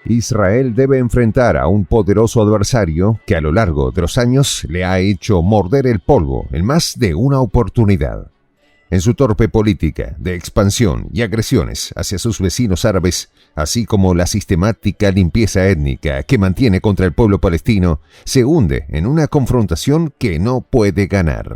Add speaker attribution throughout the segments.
Speaker 1: Israel debe enfrentar a un poderoso adversario que a lo largo de los años le ha hecho morder el polvo en más de una oportunidad. En su torpe política de expansión y agresiones hacia sus vecinos árabes, así como la sistemática limpieza étnica que mantiene contra el pueblo palestino, se hunde en una confrontación que no puede ganar.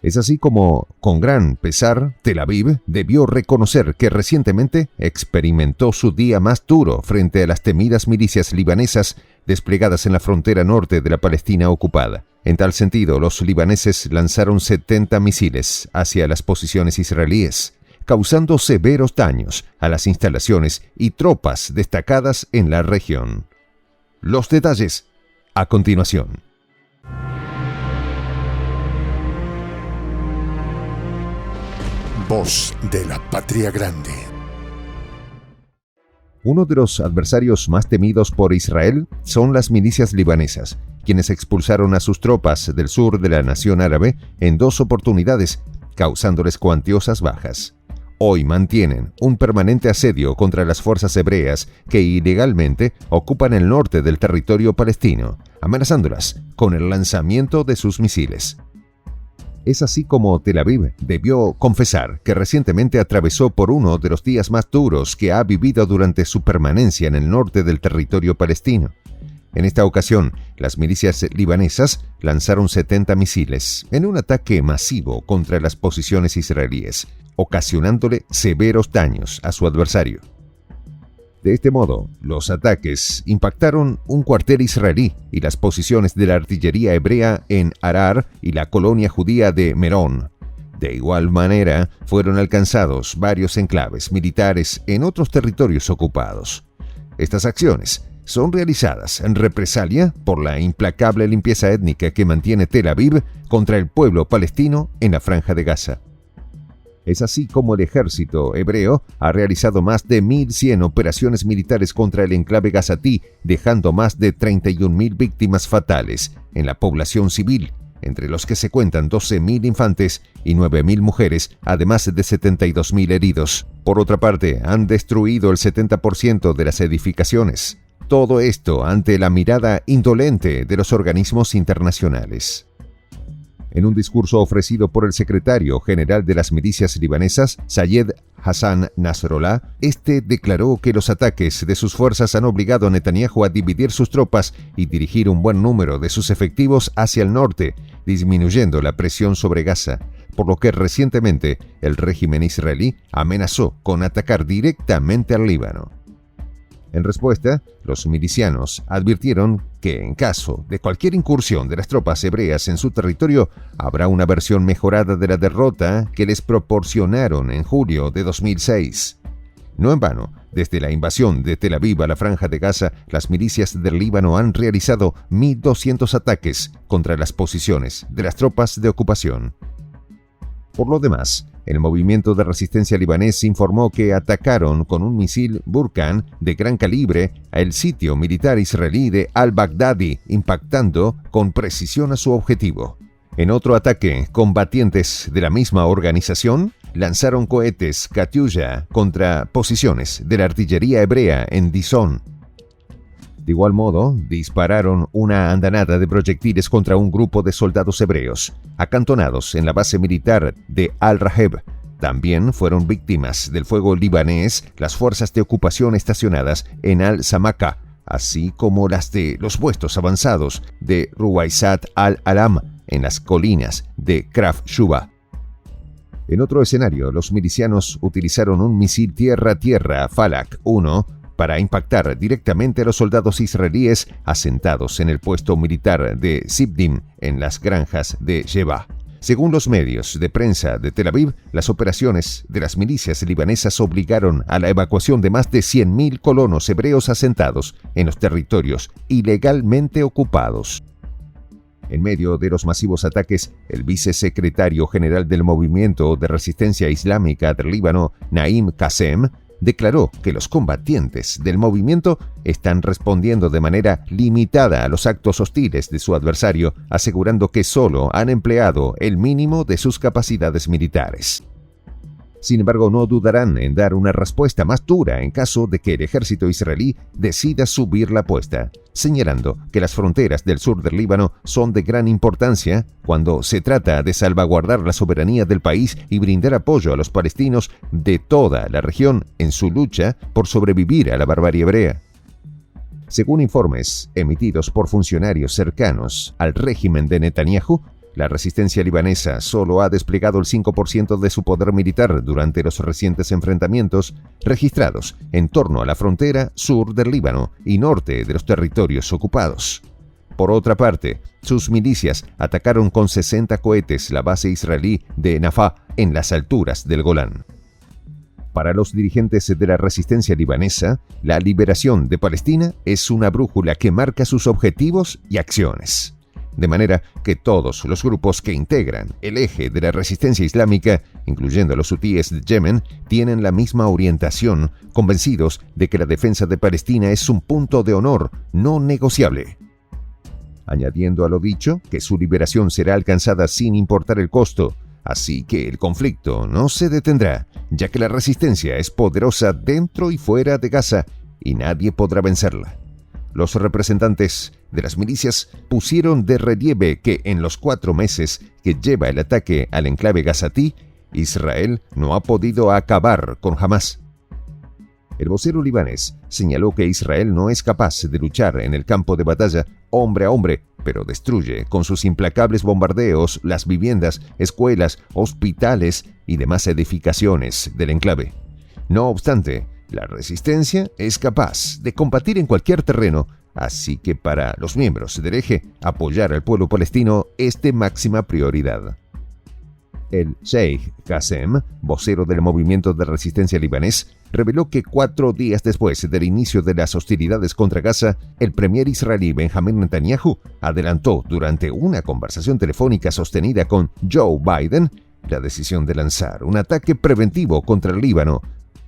Speaker 1: Es así como, con gran pesar, Tel Aviv debió reconocer que recientemente experimentó su día más duro frente a las temidas milicias libanesas desplegadas en la frontera norte de la Palestina ocupada. En tal sentido, los libaneses lanzaron 70 misiles hacia las posiciones israelíes, causando severos daños a las instalaciones y tropas destacadas en la región. Los detalles a continuación.
Speaker 2: Voz de la Patria Grande.
Speaker 1: Uno de los adversarios más temidos por Israel son las milicias libanesas, quienes expulsaron a sus tropas del sur de la nación árabe en 2 oportunidades, causándoles cuantiosas bajas. Hoy mantienen un permanente asedio contra las fuerzas hebreas que ilegalmente ocupan el norte del territorio palestino, amenazándolas con el lanzamiento de sus misiles. Es así como Tel Aviv debió confesar que recientemente atravesó por uno de los días más duros que ha vivido durante su permanencia en el norte del territorio palestino. En esta ocasión, las milicias libanesas lanzaron 70 misiles en un ataque masivo contra las posiciones israelíes, ocasionándole severos daños a su adversario. De este modo, los ataques impactaron un cuartel israelí y las posiciones de la artillería hebrea en Arar y la colonia judía de Merón. De igual manera, fueron alcanzados varios enclaves militares en otros territorios ocupados. Estas acciones son realizadas en represalia por la implacable limpieza étnica que mantiene Tel Aviv contra el pueblo palestino en la Franja de Gaza. Es así como el ejército hebreo ha realizado más de 1.100 operaciones militares contra el enclave gazatí, dejando más de 31.000 víctimas fatales en la población civil, entre los que se cuentan 12.000 infantes y 9.000 mujeres, además de 72.000 heridos. Por otra parte, han destruido el 70% de las edificaciones. Todo esto ante la mirada indolente de los organismos internacionales. En un discurso ofrecido por el secretario general de las milicias libanesas, Sayed Hassan Nasrallah, este declaró que los ataques de sus fuerzas han obligado a Netanyahu a dividir sus tropas y dirigir un buen número de sus efectivos hacia el norte, disminuyendo la presión sobre Gaza, por lo que recientemente el régimen israelí amenazó con atacar directamente al Líbano. En respuesta, los milicianos advirtieron que en caso de cualquier incursión de las tropas hebreas en su territorio, habrá una versión mejorada de la derrota que les proporcionaron en julio de 2006. No en vano, desde la invasión de Tel Aviv a la Franja de Gaza, las milicias del Líbano han realizado 1.200 ataques contra las posiciones de las tropas de ocupación. Por lo demás, el movimiento de resistencia libanés informó que atacaron con un misil Burkan de gran calibre al sitio militar israelí de al-Baghdadi, impactando con precisión a su objetivo. En otro ataque, combatientes de la misma organización lanzaron cohetes Katyusha contra posiciones de la artillería hebrea en Dizon. De igual modo, dispararon una andanada de proyectiles contra un grupo de soldados hebreos, acantonados en la base militar de Al-Raheb. También fueron víctimas del fuego libanés las fuerzas de ocupación estacionadas en Al-Samaka, así como las de los puestos avanzados de Ruwaysat al-Alam en las colinas de Kraf Shuba. En otro escenario, los milicianos utilizaron un misil tierra-tierra Falak 1 para impactar directamente a los soldados israelíes asentados en el puesto militar de Sibdim en las granjas de Sheba. Según los medios de prensa de Tel Aviv, las operaciones de las milicias libanesas obligaron a la evacuación de más de 100.000 colonos hebreos asentados en los territorios ilegalmente ocupados. En medio de los masivos ataques, el vicesecretario general del Movimiento de Resistencia Islámica del Líbano, Naim Qassem, declaró que los combatientes del movimiento están respondiendo de manera limitada a los actos hostiles de su adversario, asegurando que solo han empleado el mínimo de sus capacidades militares. Sin embargo, no dudarán en dar una respuesta más dura en caso de que el ejército israelí decida subir la apuesta, señalando que las fronteras del sur del Líbano son de gran importancia cuando se trata de salvaguardar la soberanía del país y brindar apoyo a los palestinos de toda la región en su lucha por sobrevivir a la barbarie hebrea. Según informes emitidos por funcionarios cercanos al régimen de Netanyahu, la resistencia libanesa solo ha desplegado el 5% de su poder militar durante los recientes enfrentamientos registrados en torno a la frontera sur del Líbano y norte de los territorios ocupados. Por otra parte, sus milicias atacaron con 60 cohetes la base israelí de Nafá en las alturas del Golán. Para los dirigentes de la resistencia libanesa, la liberación de Palestina es una brújula que marca sus objetivos y acciones. De manera que todos los grupos que integran el eje de la resistencia islámica, incluyendo los hutíes de Yemen, tienen la misma orientación, convencidos de que la defensa de Palestina es un punto de honor no negociable. Añadiendo a lo dicho, que su liberación será alcanzada sin importar el costo, así que el conflicto no se detendrá, ya que la resistencia es poderosa dentro y fuera de Gaza y nadie podrá vencerla. Los representantes de las milicias pusieron de relieve que en los 4 meses que lleva el ataque al enclave gazatí, Israel no ha podido acabar con Hamás. El vocero libanés señaló que Israel no es capaz de luchar en el campo de batalla hombre a hombre, pero destruye con sus implacables bombardeos las viviendas, escuelas, hospitales y demás edificaciones del enclave. No obstante, la resistencia es capaz de combatir en cualquier terreno, así que para los miembros del eje, apoyar al pueblo palestino es de máxima prioridad. El Sheikh Qassem, vocero del movimiento de resistencia libanés, reveló que 4 días después del inicio de las hostilidades contra Gaza, el premier israelí Benjamin Netanyahu adelantó durante una conversación telefónica sostenida con Joe Biden la decisión de lanzar un ataque preventivo contra el Líbano.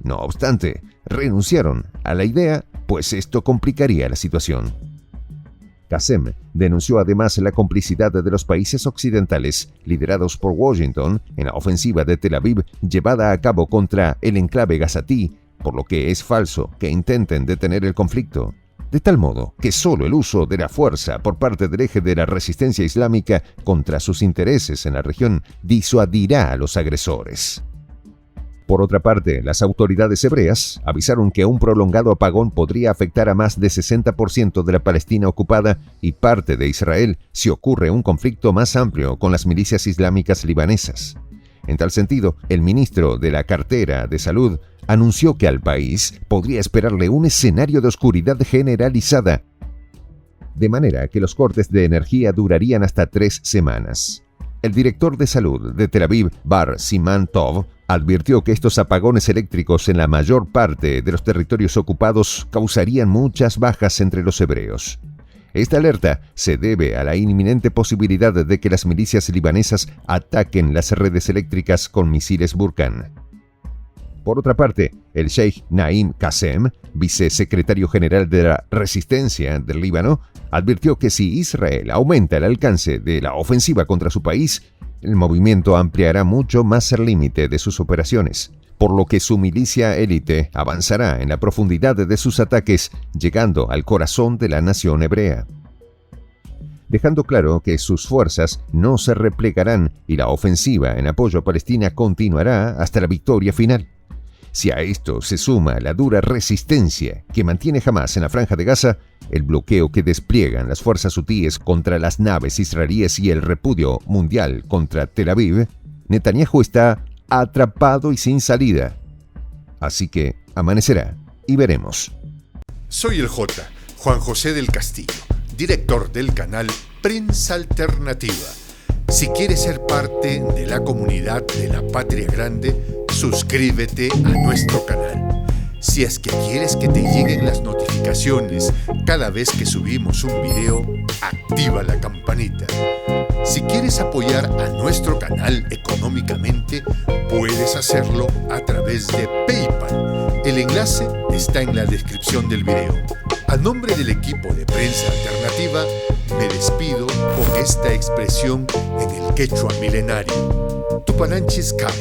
Speaker 1: No obstante, renunciaron a la idea, pues esto complicaría la situación. Qassem denunció además la complicidad de los países occidentales, liderados por Washington, en la ofensiva de Tel Aviv llevada a cabo contra el enclave gazatí, por lo que es falso que intenten detener el conflicto. De tal modo que solo el uso de la fuerza por parte del eje de la resistencia islámica contra sus intereses en la región disuadirá a los agresores. Por otra parte, las autoridades hebreas avisaron que un prolongado apagón podría afectar a más de 60% de la Palestina ocupada y parte de Israel si ocurre un conflicto más amplio con las milicias islámicas libanesas. En tal sentido, el ministro de la cartera de Salud anunció que al país podría esperarle un escenario de oscuridad generalizada, de manera que los cortes de energía durarían hasta 3 semanas. El director de salud de Tel Aviv, Bar Siman Tov, advirtió que estos apagones eléctricos en la mayor parte de los territorios ocupados causarían muchas bajas entre los hebreos. Esta alerta se debe a la inminente posibilidad de que las milicias libanesas ataquen las redes eléctricas con misiles Burkan. Por otra parte, el Sheikh Naim Qassem, vicesecretario general de la Resistencia del Líbano, advirtió que si Israel aumenta el alcance de la ofensiva contra su país, el movimiento ampliará mucho más el límite de sus operaciones, por lo que su milicia élite avanzará en la profundidad de sus ataques, llegando al corazón de la nación hebrea, dejando claro que sus fuerzas no se replegarán y la ofensiva en apoyo a Palestina continuará hasta la victoria final. Si a esto se suma la dura resistencia que mantiene Hamás en la Franja de Gaza, el bloqueo que despliegan las fuerzas hutíes contra las naves israelíes y el repudio mundial contra Tel Aviv, Netanyahu está atrapado y sin salida. Así que amanecerá y veremos.
Speaker 2: Soy el Juan José del Castillo, director del canal Prensa Alternativa. Si quieres ser parte de la comunidad de la Patria Grande, suscríbete a nuestro canal. Si es que quieres que te lleguen las notificaciones cada vez que subimos un video, activa la campanita. Si quieres apoyar a nuestro canal económicamente, puedes hacerlo a través de PayPal. El enlace está en la descripción del video. A nombre del equipo de Prensa Alternativa, me despido con esta expresión en el quechua milenario. Tupananchis Kama.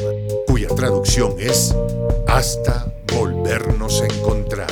Speaker 2: cuya traducción es hasta volvernos a encontrar.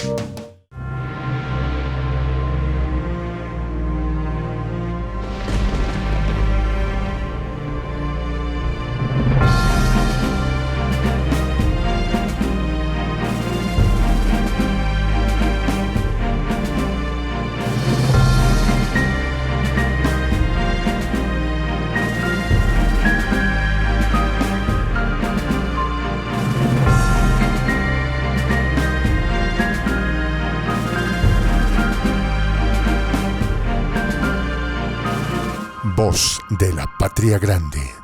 Speaker 2: Voz de la Patria Grande.